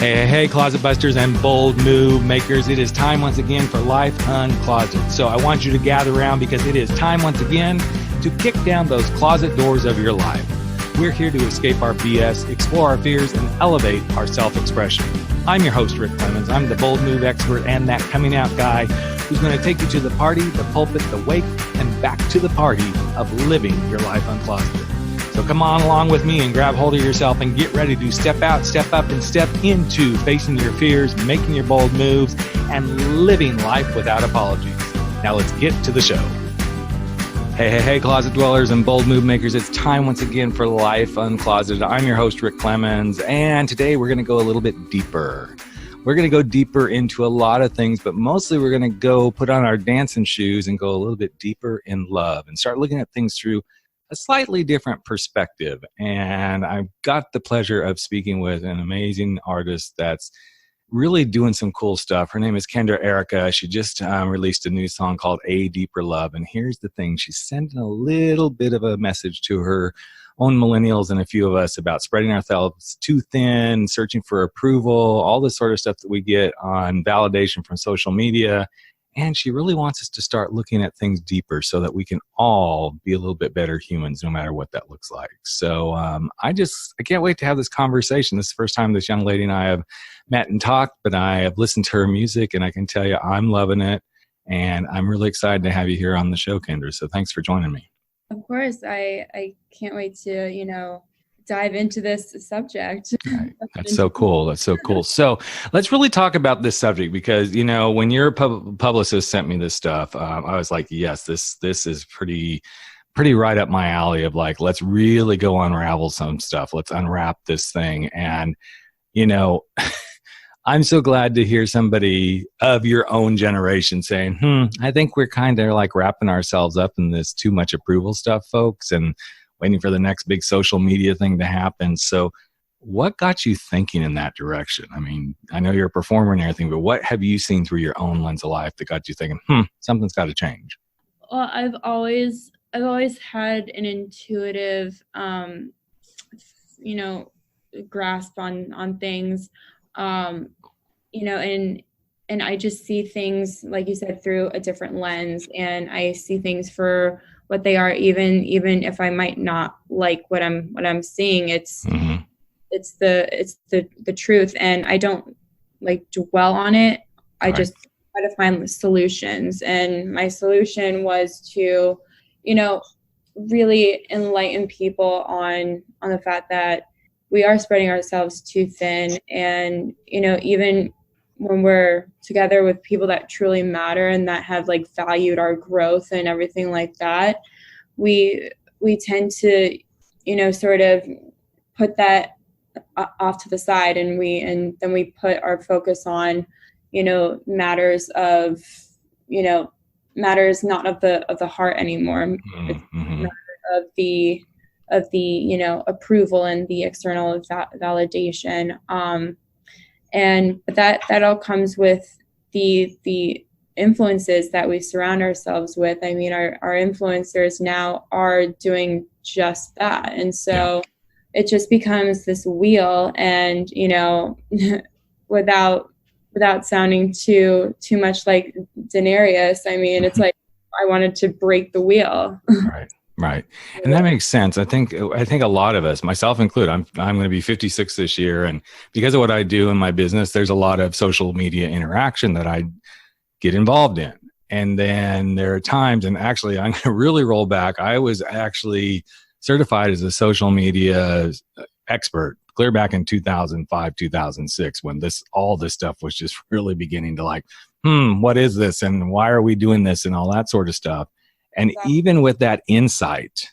Hey, closet busters and bold move makers. It is time once again for Life Uncloseted. So I want you to gather around because it is time once again to kick down those closet doors of your life. We're here to escape our BS, explore our fears, and elevate our self-expression. I'm your host, Rick Clemens. I'm the bold move expert and that coming out guy who's going to take you to the party, the pulpit, the wake, and back to the party of living your life uncloseted. So come on along with me and grab hold of yourself and get ready to step out, step up, and step into facing your fears, making your bold moves, and living life without apologies. Now let's get to the show. Hey, closet dwellers and bold move makers. It's time once again for Life Uncloseted. I'm your host, Rick Clemens, and today we're going to go a little bit deeper. We're going to go deeper into a lot of things, but mostly we're going to go put on our dancing shoes and go a little bit deeper in love and start looking at things through a slightly different perspective. And I've got the pleasure of speaking with an amazing artist that's really doing some cool stuff. Her name is Kendra Erika. She just released a new song called A Deeper Love. And here's the thing. She's sending a little bit of a message to her own millennials and a few of us about spreading ourselves too thin, searching for approval, all this sort of stuff that we get on validation from social media. And she really wants us to start looking at things deeper so that we can all be a little bit better humans, no matter what that looks like. So I can't wait to have this conversation. This is the first time this young lady and I have met and talked, but I have listened to her music, and I can tell you I'm loving it. And I'm really excited to have you here on the show, Kendra. So thanks for joining me. Of course. I can't wait to, dive into this subject. Right. That's so cool. That's so cool. So let's really talk about this subject because, when your publicist sent me this stuff, I was like, yes, this is pretty right up my alley of like, let's really go unravel some stuff. Let's unwrap this thing. And, I'm so glad to hear somebody of your own generation saying, I think we're kind of like wrapping ourselves up in this too much approval stuff, folks, and waiting for the next big social media thing to happen. So what got you thinking in that direction? I mean, I know you're a performer and everything, but what have you seen through your own lens of life that got you thinking, something's got to change? Well, I've always had an intuitive, grasp on things, and I just see things, like you said, through a different lens, and I see things for what they are, even if I might not like what I'm seeing. It's the truth, and I don't like dwell on it. I just try to find solutions, and my solution was to, really enlighten people on the fact that we are spreading ourselves too thin, and even when we're together with people that truly matter and that have like valued our growth and everything like that, we tend to, sort of put that off to the side, and then we put our focus on, matters not of the heart anymore. Mm-hmm. It's matter of the approval and the external validation. But that all comes with the influences that we surround ourselves with. I mean, our influencers now are doing just that. And so it just becomes this wheel, and, without sounding too much like Daenerys, I mean, it's like, I wanted to break the wheel. Right. And that makes sense. I think a lot of us, myself included, I'm going to be 56 this year. And because of what I do in my business, there's a lot of social media interaction that I get involved in. And then there are times, and actually I'm going to really roll back. I was actually certified as a social media expert clear back in 2005, 2006, when all this stuff was just really beginning to like, what is this? And why are we doing this? And all that sort of stuff. And even with that insight,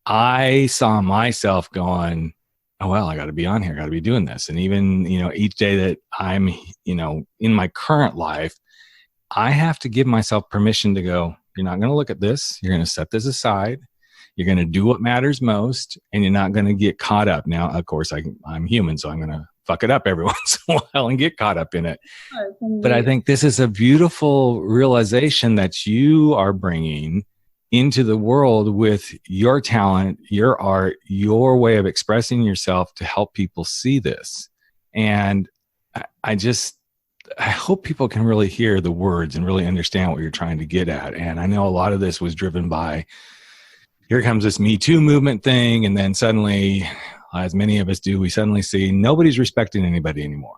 I saw myself going, oh, well, I got to be on here. I got to be doing this. And even, each day that I'm, in my current life, I have to give myself permission to go, you're not going to look at this. You're going to set this aside. You're going to do what matters most, and you're not going to get caught up. Now, of course, I'm human, so I'm going to fuck it up every once in a while and get caught up in it. But I think this is a beautiful realization that you are bringing into the world with your talent, your art, your way of expressing yourself to help people see this. And I hope people can really hear the words and really understand what you're trying to get at. And I know a lot of this was driven by, here comes this Me Too movement thing. And then suddenly, as many of us do, we suddenly see nobody's respecting anybody anymore.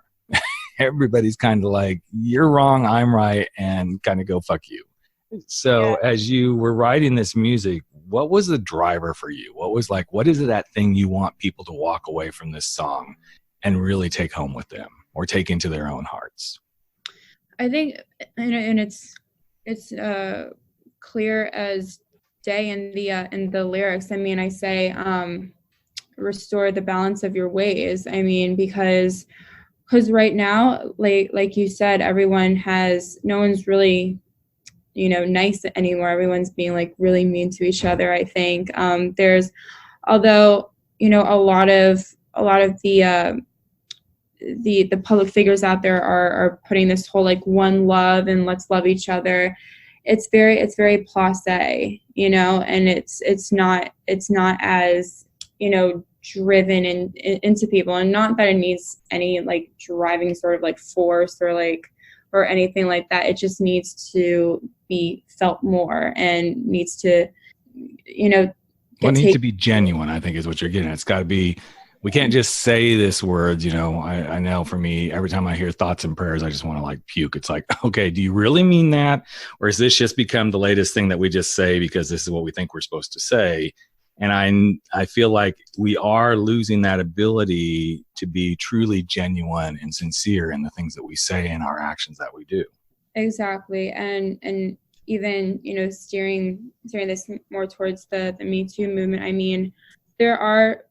Everybody's kind of like, you're wrong, I'm right, and kind of go fuck you. So as you were writing this music, what was the driver for you? What is it, that thing you want people to walk away from this song and really take home with them or take into their own hearts? I think, and it's clear as day in the lyrics. I mean, I say, restore the balance of your ways. I mean, because right now, like you said, no one's really, nice anymore. Everyone's being like really mean to each other. I think although a lot of the public figures out there are putting this whole like one love and let's love each other. It's very placé, and it's not as, driven into people, and not that it needs any like driving sort of like force or anything like that. It just needs to be felt more and needs to, needs to be genuine, I think, is what you're getting at. It's got to be, we can't just say this words, I know for me, every time I hear thoughts and prayers, I just want to like puke. It's like, okay, do you really mean that? Or has this just become the latest thing that we just say because this is what we think we're supposed to say? And I feel like we are losing that ability to be truly genuine and sincere in the things that we say and our actions that we do. Exactly. And even, steering this more towards the Me Too movement. I mean, there are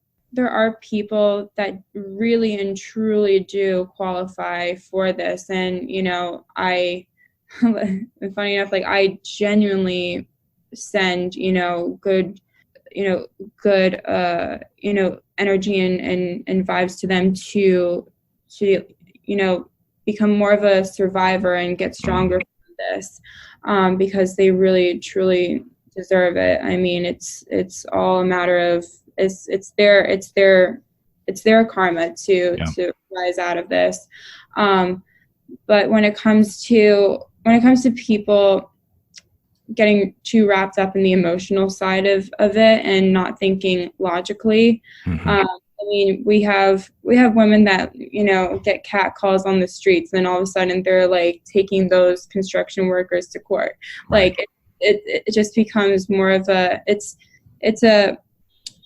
people that really and truly do qualify for this. And, funny enough, like I genuinely send, good energy and vibes to them to become more of a survivor and get stronger from this, because they really truly deserve it. I mean, it's all a matter of it's their karma to rise out of this. But when it comes to people getting too wrapped up in the emotional side of it and not thinking logically. I mean, we have women that, get cat calls on the streets, and then all of a sudden they're like taking those construction workers to court. Right. Like it just becomes more of it's a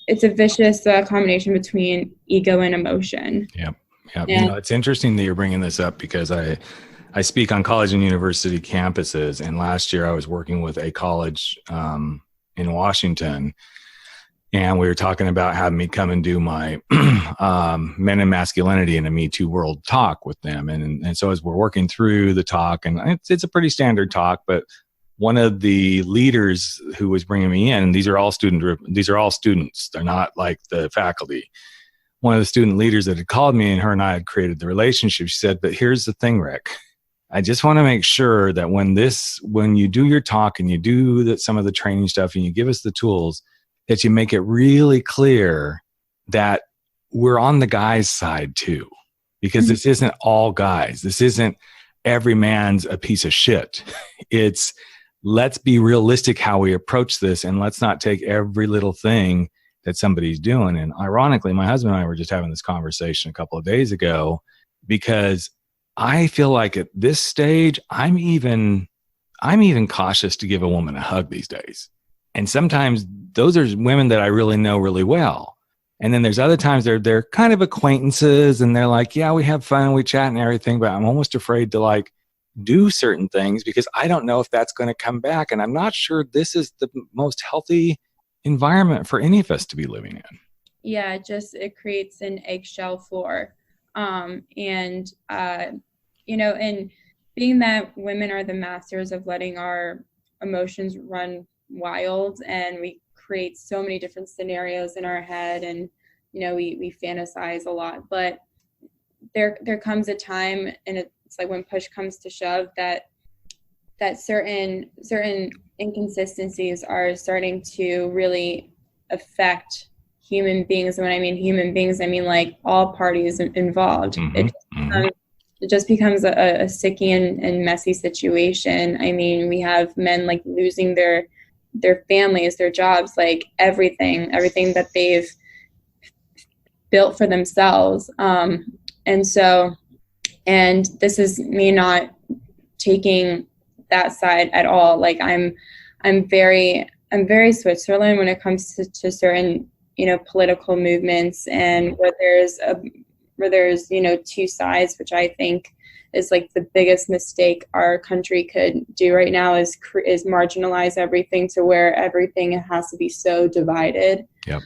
vicious combination between ego and emotion. Yep. It's interesting that you're bringing this up because I speak on college and university campuses, and last year I was working with a college in Washington, and we were talking about having me come and do my men and masculinity in a Me Too world talk with them. And so as we're working through the talk, and it's a pretty standard talk, but one of the leaders who was bringing me in, these are all students. They're not like the faculty. One of the student leaders that had called me, and her and I had created the relationship, she said, but here's the thing, Rick. I just want to make sure that when you do your talk and you do some of the training stuff and you give us the tools, that you make it really clear that we're on the guy's side too, because this isn't all guys. This isn't every man's a piece of shit. It's let's be realistic how we approach this, and let's not take every little thing that somebody's doing. And ironically, my husband and I were just having this conversation a couple of days ago, because I feel like at this stage, I'm even cautious to give a woman a hug these days. And sometimes those are women that I really know really well. And then there's other times they're kind of acquaintances, and they're like, yeah, we have fun, we chat and everything, but I'm almost afraid to like do certain things because I don't know if that's going to come back. And I'm not sure this is the most healthy environment for any of us to be living in. Yeah, it creates an eggshell floor. And being that women are the masters of letting our emotions run wild, and we create so many different scenarios in our head, and, we fantasize a lot, but there comes a time, and it's like when push comes to shove, that certain inconsistencies are starting to really affect human beings. And when I mean human beings, I mean like all parties involved. it just becomes a sticky and messy situation. I mean, we have men like losing their families, their jobs, like everything that they've built for themselves. And this is me not taking that side at all. Like I'm very Switzerland when it comes to certain, political movements, and where there's, two sides, which I think is like the biggest mistake our country could do right now is marginalize everything to where everything has to be so divided. Yep.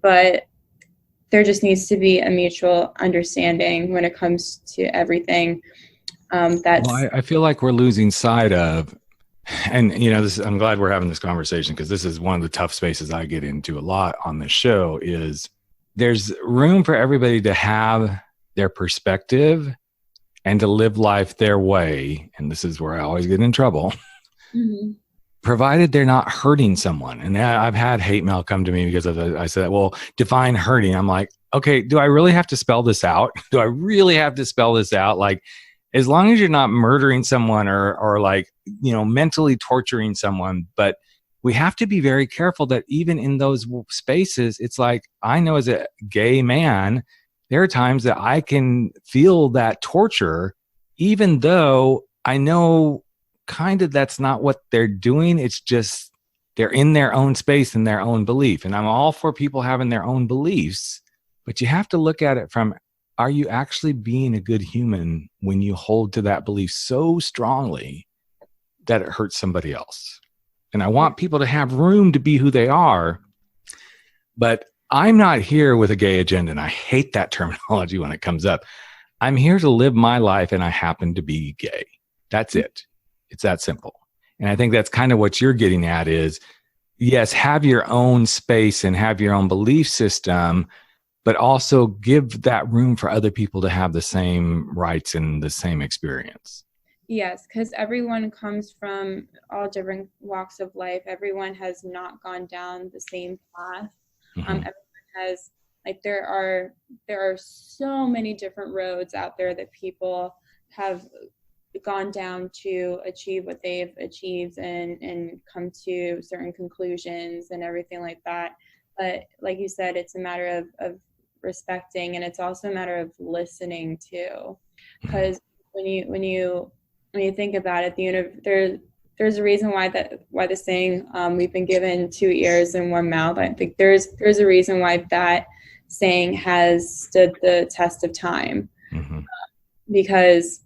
But there just needs to be a mutual understanding when it comes to everything. I feel like we're losing sight of, and I'm glad we're having this conversation, because this is one of the tough spaces I get into a lot on this show. Is there's room for everybody to have their perspective and to live life their way, and this is where I always get in trouble. Mm-hmm. Provided they're not hurting someone. And I've had hate mail come to me because I said, well, define hurting. I'm like, okay, do I really have to spell this out? Do I really have to spell this out? Like, as long as you're not murdering someone or like, mentally torturing someone. But we have to be very careful that even in those spaces, it's like, I know as a gay man, there are times that I can feel that torture, even though I know kind of that's not what they're doing. It's just they're in their own space and their own belief. And I'm all for people having their own beliefs, but you have to look at it from, are you actually being a good human when you hold to that belief so strongly that it hurts somebody else? And I want people to have room to be who they are, but I'm not here with a gay agenda. And I hate that terminology when it comes up. I'm here to live my life, and I happen to be gay. That's it. It's that simple. And I think that's kind of what you're getting at is, yes, have your own space and have your own belief system, but also give that room for other people to have the same rights and the same experience. Yes, because everyone comes from all different walks of life. Everyone has not gone down the same path. Mm-hmm. Everyone has, like, there are so many different roads out there that people have gone down to achieve what they've achieved and come to certain conclusions and everything like that. But like you said, it's a matter of respecting, and it's also a matter of listening too. Because when you think about it, there's a reason why the saying we've been given 2 ears and 1 mouth. I think there's a reason why that saying has stood the test of time. Mm-hmm. Because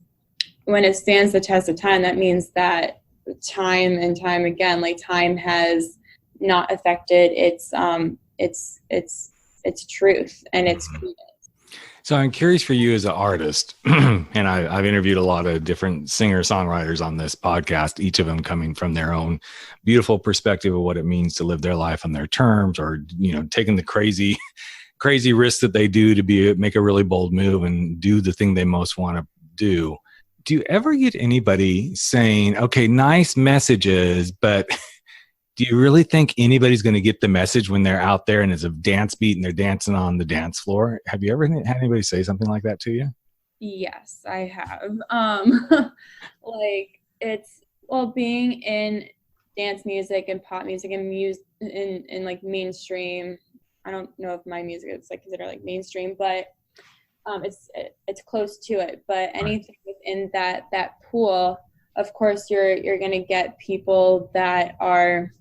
when it stands the test of time, that means that time and time again, like, time has not affected its truth and its credence. So I'm curious for you as an artist, and I've interviewed a lot of different singer-songwriters on this podcast, each of them coming from their own beautiful perspective of what it means to live their life on their terms, or, taking the crazy risks that they do to make a really bold move and do the thing they most want to do. Do you ever get anybody saying, okay, nice messages, but do you really think anybody's going to get the message when they're out there and it's a dance beat and they're dancing on the dance floor? Have you ever had anybody say something like that to you? Yes, I have. Being in dance music and pop music and in like mainstream, I don't know if my music is like considered like mainstream, but it's close to it. But anything within that pool, of course, you're going to get people that are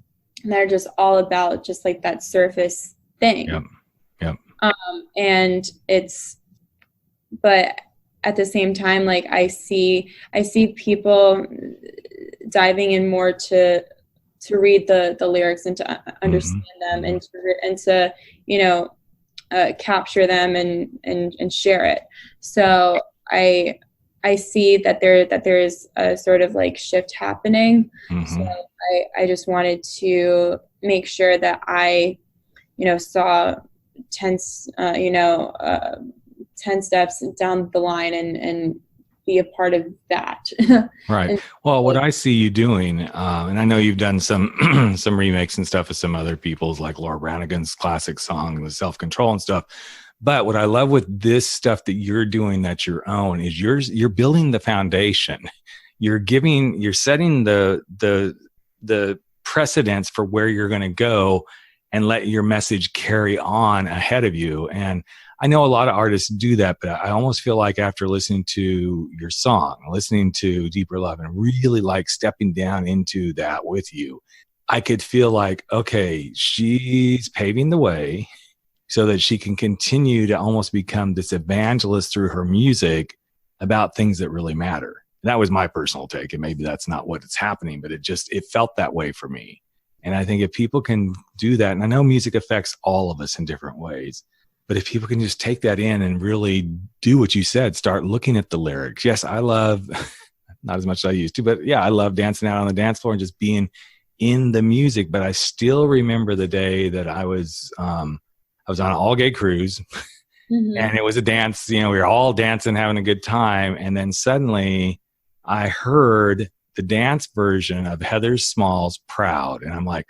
just all about just like that surface thing. Yep. But at the same time, like, I see people diving in more to read the lyrics and to understand them and to capture them and share it. So I see that there is a sort of like shift happening. Mm-hmm. So I just wanted to make sure that I, saw 10 steps down the line and be a part of that. Right. Well, what I see you doing, and I know you've done some some remakes and stuff with some other people's, like Laura Branigan's classic song, the Self-Control and stuff. But what I love with this stuff that you're doing that's your own is you're building the foundation. You're setting the precedence for where you're going to go and let your message carry on ahead of you. And I know a lot of artists do that, but I almost feel like after listening to your song, listening to Deeper Love, and really like stepping down into that with you, I could feel like, okay, she's paving the way so that she can continue to almost become this evangelist through her music about things that really matter. That was my personal take, and maybe that's not what is happening, but it felt that way for me. And I think if people can do that, and I know music affects all of us in different ways, but if people can just take that in and really do what you said, start looking at the lyrics. Yes, I love, not as much as I used to, but yeah, I love dancing out on the dance floor and just being in the music. But I still remember the day that I was on an all-gay cruise, and it was a dance. We were all dancing, having a good time. And then suddenly I heard the dance version of Heather Small's Proud. And I'm like,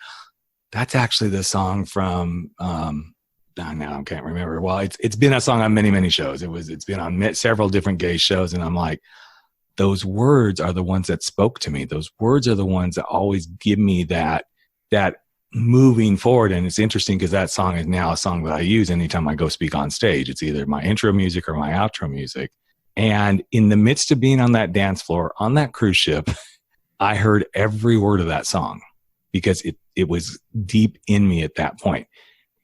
that's actually the song from, now I can't remember. Well, it's been a song on many, many shows. It's been on several different gay shows. And I'm like, those words are the ones that spoke to me. Those words are the ones that always give me that moving forward. And it's interesting because that song is now a song that I use anytime I go speak on stage. It's either my intro music or my outro music. And in the midst of being on that dance floor, on that cruise ship, I heard every word of that song because it was deep in me at that point.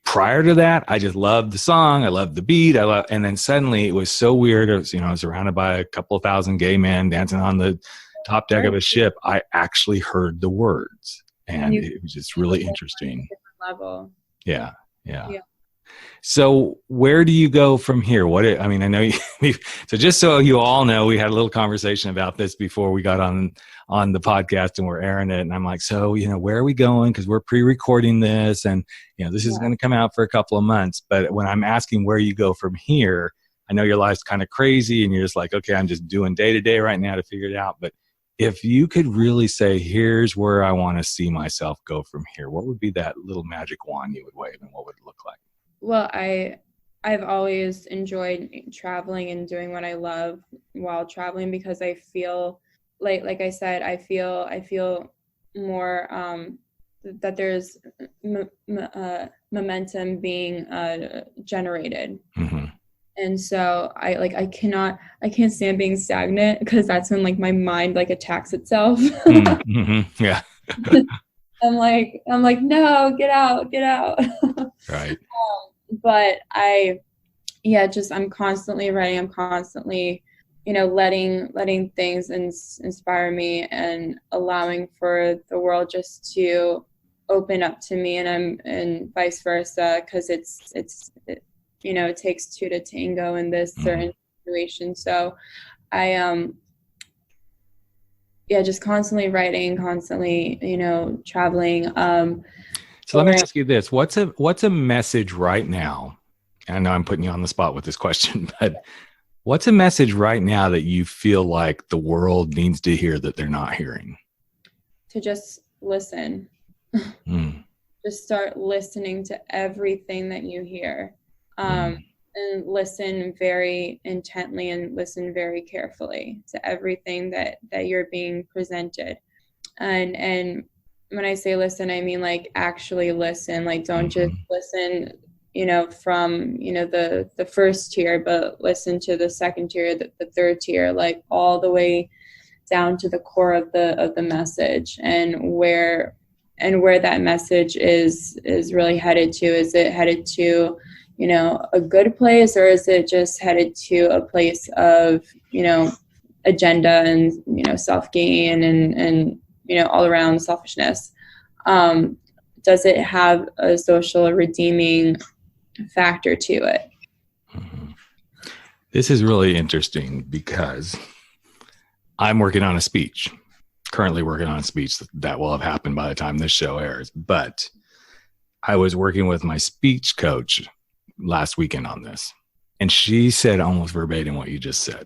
Prior to that, I just loved the song. I loved the beat. And then suddenly it was so weird. I was surrounded by a couple of thousand gay men dancing on the top deck of a ship. I actually heard the words, and it was just really interesting. Level. Yeah. So where do you go from here? I know so just so you all know, we had a little conversation about this before we got on the podcast and we're airing it. And I'm like, so, where are we going? Because we're pre-recording this and, this is going to come out for a couple of months. But when I'm asking where you go from here, I know your life's kind of crazy and you're just like, okay, I'm just doing day to day right now to figure it out. But if you could really say, here's where I want to see myself go from here, what would be that little magic wand you would wave and what would it look like? Well, I've always enjoyed traveling and doing what I love while traveling because I feel like I said, I feel more that there's momentum being generated. Mm-hmm. And so I can't stand being stagnant because that's when like my mind like attacks itself. Mm-hmm. Yeah. I'm like, no, get out. Right. But I'm constantly writing. I'm constantly, letting things inspire me and allowing for the world just to open up to me and vice versa. Cause it takes two to tango in this certain situation. So I, just constantly writing, constantly, traveling. So let me ask you this. What's a message right now? I know I'm putting you on the spot with this question, but what's a message right now that you feel like the world needs to hear that they're not hearing? To just listen. Just start listening to everything that you hear. And listen very intently and listen very carefully to everything that you're being presented. And when I say listen, I mean like actually listen. Like don't just listen, from the first tier, but listen to the second tier, the third tier, like all the way down to the core of the message and where that message is really headed to. Is it headed to a good place, or is it just headed to a place of agenda and self-gain and all around selfishness? Does it have a social redeeming factor to it? This is really interesting because I'm currently working on a speech that will have happened by the time this show airs. But I was working with my speech coach last weekend on this, and she said almost verbatim what you just said.